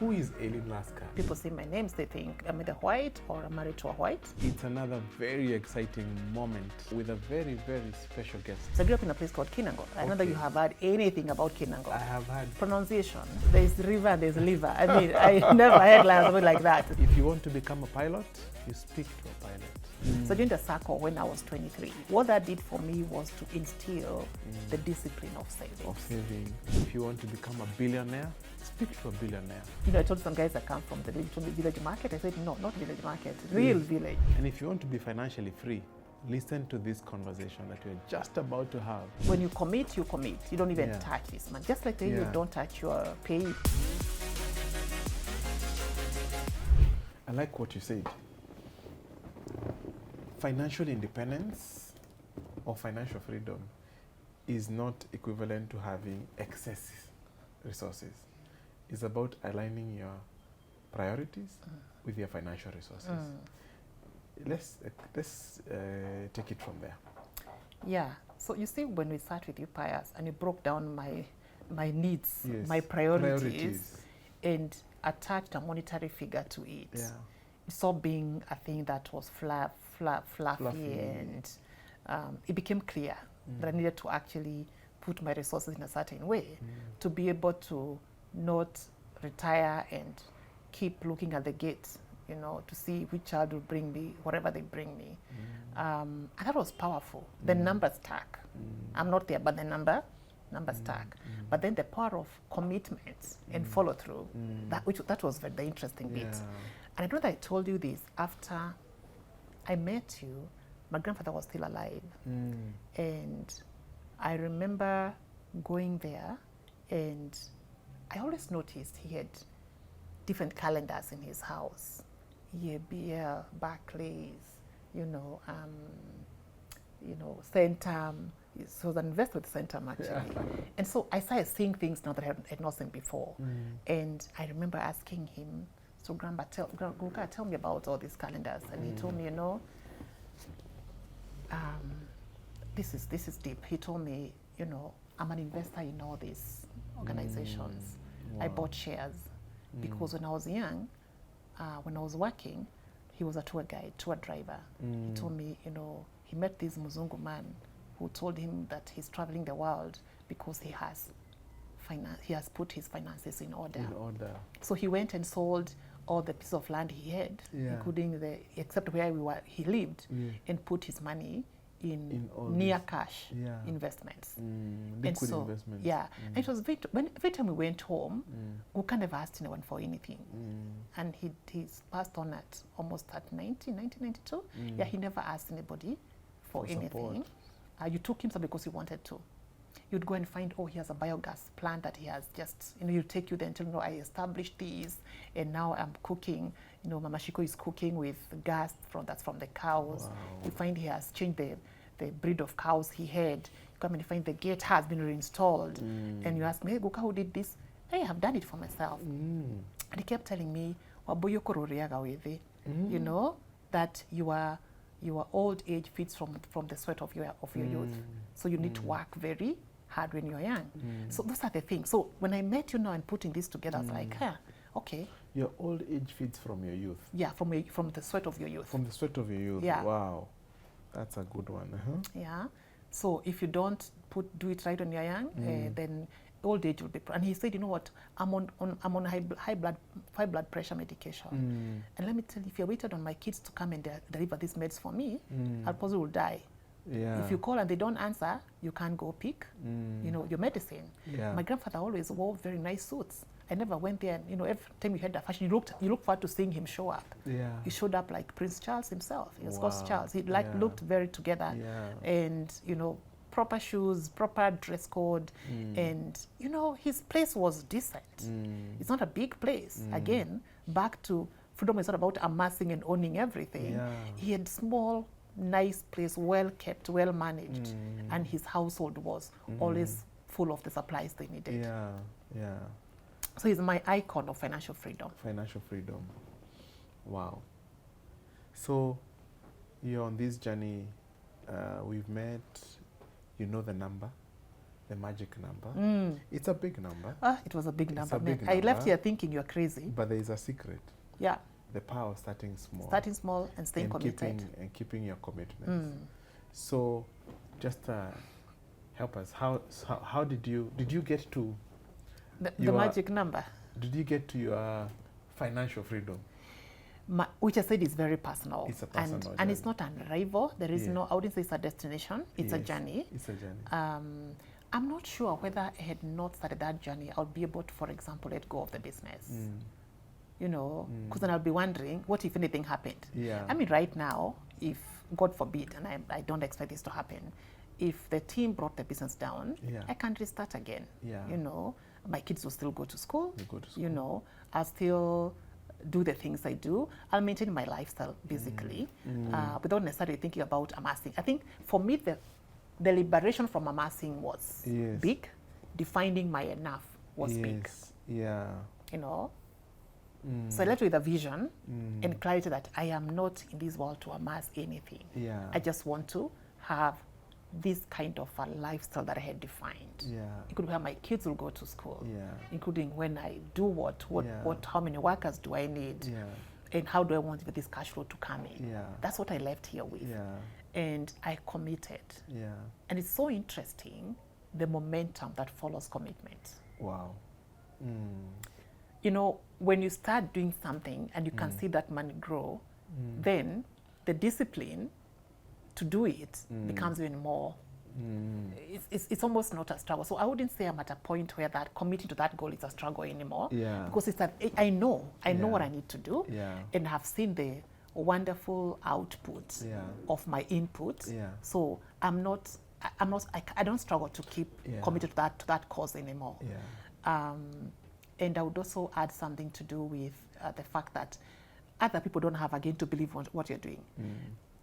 Who is Eileen Lasker? People say my names, they think I'm either white or I'm married to a white. It's another very exciting moment with a very, very special guest. So I grew up in a place called Kinango. I don't know that you have heard anything about Kinango. I have had. Pronunciation. There's river, there's liver. I mean, I never heard something like that. If you want to become a pilot, you speak to a pilot. So I joined the circle when I was 23. What that did for me was to instill the discipline of saving. If you want to become a billionaire, speak to a billionaire. You know, I told some guys that come from the village market. I said, no, not village market, real village. And if you want to be financially free, listen to this conversation that we're just about to have. When you commit, you commit. You don't even touch this man. Just like you don't touch your pay. I like what you said. Financial independence or financial freedom is not equivalent to having excess resources. It's about aligning your priorities with your financial resources. Let's take it from there. Yeah. So you see, when we sat with you, Pius, and you broke down my needs, Yes. my priorities, and attached a monetary figure to it. Yeah. It stopped being a thing that was fluffy, and it became clear that I needed to actually put my resources in a certain way to be able to not retire and keep looking at the gates, you know, to see which child will bring me whatever they bring me. And that was powerful. The numbers stack. I'm not there, but the numbers stack. But then the power of commitment and follow through, that was the interesting bit. And I know that I told you this after I met you. My grandfather was still alive. And I remember going there, and I always noticed he had different calendars in his house. EABL, Barclays, Centum. So I was an investor with Centum, actually. And so I started seeing things now that I had not seen before. And I remember asking him, so Grandpa, tell me about all these calendars. And he told me, this is deep. He told me, I'm an investor in all these organizations. Wow. I bought shares because when I was young, when I was working, he was a tour driver. He told me, he met this Muzungu man who told him that he's traveling the world because he has put his finances in order. So he went and sold all the piece of land he had, including except where he lived, and put his money in near cash investments. Liquid investments. Yeah. And it was every time we went home, we kind of asked anyone for anything. And he's passed on at almost at 1992. Yeah, he never asked anybody for anything. You took him because he wanted to. You'd go and find, he has a biogas plant that he has just, you take you there and tell him, I established these, and now I'm cooking. Mama Shiko is cooking with gas that's from the cows. Wow. You find he has changed the breed of cows he had. You come and find the gate has been reinstalled. And you ask me, hey, Guka, who did this? Hey, I've done it for myself. And he kept telling me, that your old age fits from the sweat of your youth. So you need to work very hard when you're young. So those are the things. So when I met you now and putting this together, I was like, okay. Your old age fits from your youth. Yeah, from the sweat of your youth. From the sweat of your youth. Yeah. Wow, that's a good one. Yeah. So if you don't do it right when you're young, then old age will be. And he said, you know what? I'm on high blood pressure medication. And let me tell you, if you waited on my kids to come and deliver these meds for me, I probably will die. Yeah. If you call and they don't answer, you can't go pick, your medicine. Yeah. My grandfather always wore very nice suits. I never went there. Every time you had the fashion, you looked forward to seeing him show up. Yeah. He showed up like Prince Charles himself. He was Scots Charles. He looked very together. Yeah. And proper shoes, proper dress code, and his place was decent. It's not a big place. Again, back to freedom is not about amassing and owning everything. Yeah. He had small, nice place, well kept, well managed, and his household was always full of the supplies they needed. Yeah, yeah. So he's my icon of financial freedom. Financial freedom. Wow. So you're on this journey. We've met. You know the number. the magic number. It's a big number. It was a big number. a big I left number. here thinking you're crazy. But there is a secret. Yeah. The power of starting small. Starting small and staying committed. Keeping your commitments. So just help us. How did you get to the magic number? Did you get to your financial freedom? Which I said is very personal. It's a personal journey. And it's not an arrival. There is no, I wouldn't say it's a destination. It's a journey. It's a journey. I'm not sure whether I had not started that journey, I would be able to, for example, let go of the business. You know, because then I'll be wondering, what if anything happened? Yeah. I mean, right now, if, God forbid, and I don't expect this to happen, if the team brought the business down, I can't restart again. Yeah. You know, my kids will still go to school. They go to school. You know, I'll still do the things I do. I'll maintain my lifestyle, basically, without necessarily thinking about amassing. I think for me, the liberation from amassing was big. Defining my enough was big. Yeah. You know? So I left with a vision and clarity that I am not in this world to amass anything. Yeah. I just want to have this kind of a lifestyle that I had defined. Yeah. Including where my kids will go to school. Yeah. Including when I do what, how many workers do I need? Yeah. And how do I want this cash flow to come in? Yeah. That's what I left here with. Yeah. And I committed. Yeah. And it's so interesting, the momentum that follows commitment. Wow. You know, when you start doing something and you can see that money grow, then the discipline to do it becomes even more. It's almost not a struggle. So I wouldn't say I'm at a point where that committing to that goal is a struggle anymore. Yeah. Because it's that I know what I need to do, Yeah. and have seen the wonderful output of my input. Yeah. So I don't struggle to keep committed to that cause anymore. Yeah. And I would also add something to do with the fact that other people don't have, again, to believe what you're doing.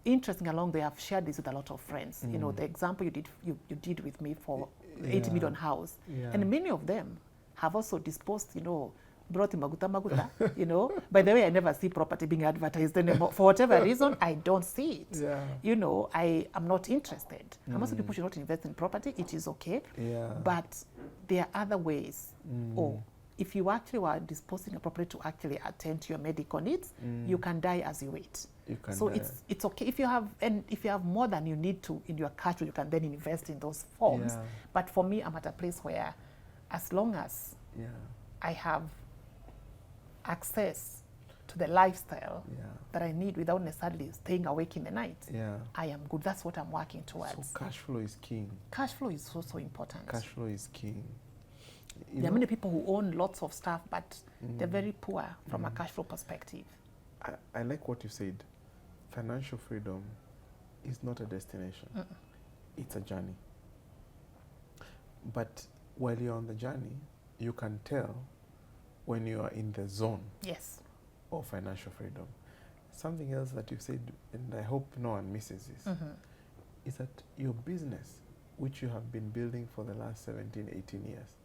Interesting, along there, I've shared this with a lot of friends. You know, the example you did with me for 80 million house. And many of them have also disposed, you know, brought in maguta, you know. By the way, I never see property being advertised anymore. For whatever reason, I don't see it. Yeah. You know, I am not interested. And most people should not invest in property. It is okay. Yeah. But there are other ways. Or if you actually were disposing a property to actually attend to your medical needs, you can die as you wait. So it's okay if you have more than you need to in your cash flow, you can then invest in those forms. Yeah. But for me, I'm at a place where, as long as I have access to the lifestyle that I need without necessarily staying awake in the night, I am good. That's what I'm working towards. So cash flow is king. Cash flow is so important. Cash flow is king. There are many people who own lots of stuff, but they're very poor from a cash flow perspective. I like what you said. Financial freedom is not a destination. It's a journey. But while you're on the journey, you can tell when you are in the zone of financial freedom. Something else that you said, and I hope no one misses this, is that your business, which you have been building for the last 17, 18 years,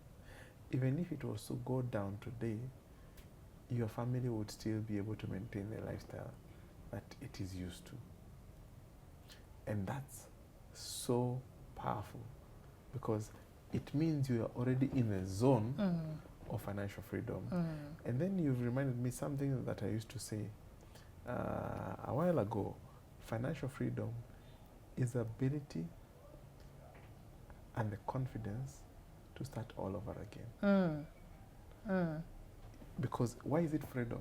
even if it was to go down today, your family would still be able to maintain the lifestyle that it is used to. And that's so powerful, because it means you are already in a zone of financial freedom. And then you've reminded me something that I used to say a while ago. Financial freedom is the ability and the confidence to start all over again. Because why is it freedom?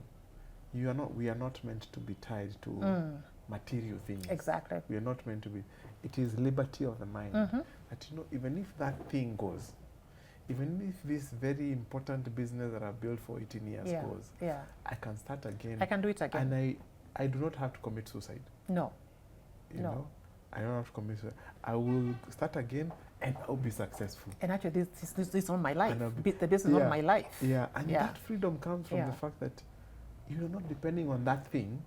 We are not meant to be tied to material things. Exactly. We are not meant to be. It is liberty of the mind. That, you know, even if that thing goes, even if this very important business that I've built for 18 years goes, I can start again. I can do it again. And I do not have to commit suicide. No. You know? I don't have to commit suicide. I will start again and I'll be successful. And actually, this is not my life. The business is not my life. Yeah, and that freedom comes from the fact that you're not depending on that thing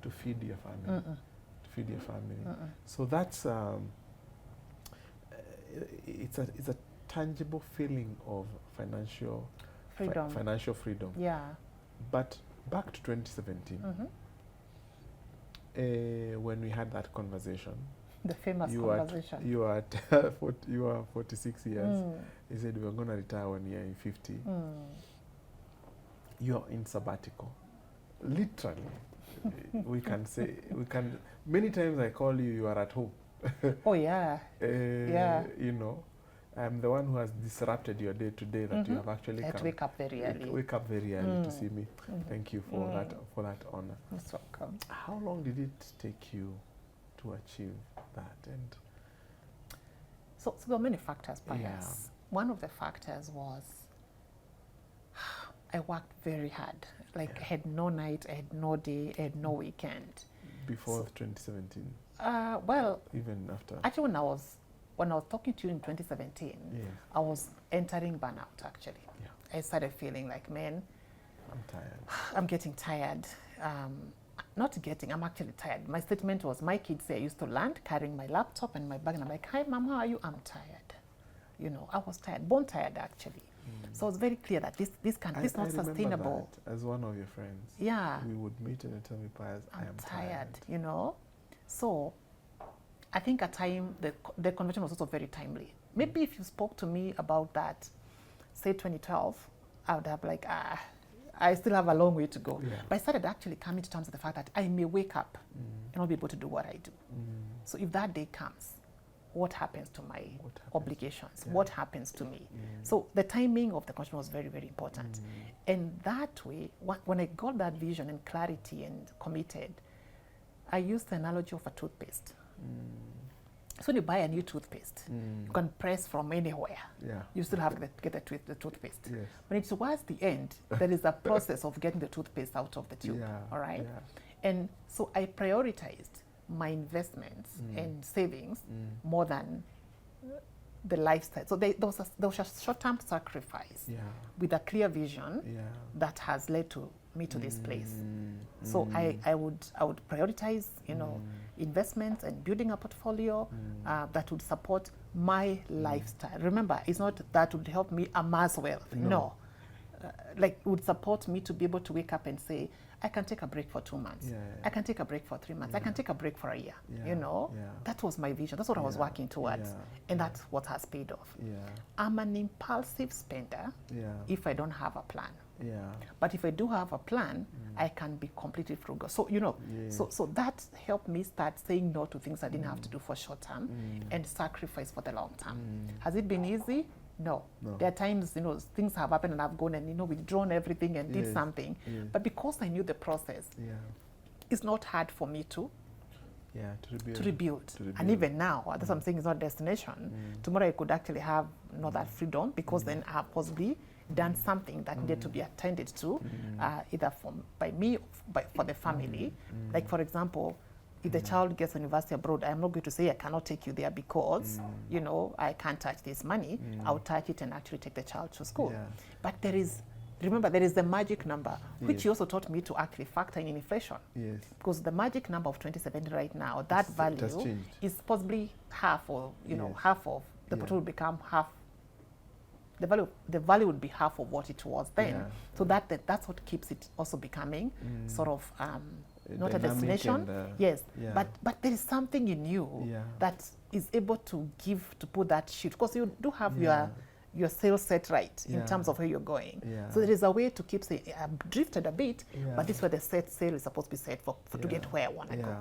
to feed your family. So that's it's a tangible feeling of financial freedom. Yeah. But back to 2017, when we had that conversation, The famous you conversation. you are at you are 46 years. He said we're going to retire when you're in 50. You're in sabbatical. Literally. We can say, many times I call you, you are at home. Oh, yeah. Yeah. You know, I'm the one who has disrupted your day today that you have actually I had to come. wake up very early. Wake up very early to see me. Thank you for that honor. Most welcome. How long did it take you to achieve that? And so there were many factors, Pius. Yeah. One of the factors was I worked very hard. Like I had no night, I had no day, I had no weekend. Before 2017? Well, Even after? actually when I was talking to you in 2017, I was entering burnout actually. Yeah. I started feeling like, man, I'm tired. I'm getting tired. I'm actually tired. My statement was, my kids say I used to land carrying my laptop and my bag, and I'm like, hi, Mom, how are you? I'm tired. You know, I was tired, bone tired actually. So it's very clear that this is not sustainable. That as one of your friends. Yeah. We would meet and tell me, Pius, I am tired. You know? So I think at time the conversation was also very timely. Maybe if you spoke to me about that, say 2012, I would have like, I still have a long way to go. Yeah. But I started actually coming to terms with the fact that I may wake up and not be able to do what I do. So if that day comes, what happens to my obligations? Yeah. What happens to me? So the timing of the conversation was very, very important. And that way, when I got that vision and clarity and committed, I used the analogy of a toothpaste. So when you buy a new toothpaste, you can press from anywhere. Yeah. You still have to get the toothpaste. Yes. When it's towards the end, there is a process of getting the toothpaste out of the tube. Yeah. All right? Yeah. And so I prioritized my investments and savings more than the lifestyle. So there was a short-term sacrifice with a clear vision that has led to me to this place. So I would prioritize, you know, investments and building a portfolio that would support my lifestyle. Remember, it's not that would help me amass wealth. No. Like would support me to be able to wake up and say, I can take a break for 2 months. I can take a break for 3 months. I can take a break for a year. You know, that was my vision. That's what I was working towards. And that's what has paid off. I'm an impulsive spender if I don't have a plan. But if I do have a plan, I can be completely frugal. So, you know, so that helped me start saying no to things I didn't have to do for short term and sacrifice for the long term. Has it been easy? No. There are times, you know, things have happened and I've gone and, you know, withdrawn everything and did something. But because I knew the process, it's not hard for me to rebuild. And even now, that's what I'm saying, it's not a destination. Tomorrow I could actually have not that freedom because then I have possibly done something that needed to be attended to, either by me or for the family. Like, for example, if the child gets to university abroad, I'm not going to say I cannot take you there because, you know, I can't touch this money. I'll touch it and actually take the child to school. But remember, there is the magic number, which you also taught me to actually factor in inflation. Because the magic number of 2070 right now, that value is possibly half, or, you know, half of the portfolio will become half. The value would be half of what it was then. So that's what keeps it also becoming sort of not a destination. But there is something in you that is able to put that shift. Because you do have your sales set right in terms of where you're going. So there is a way to keep saying, I've drifted a bit, but this is where the sail is supposed to be set for to get where I want to go.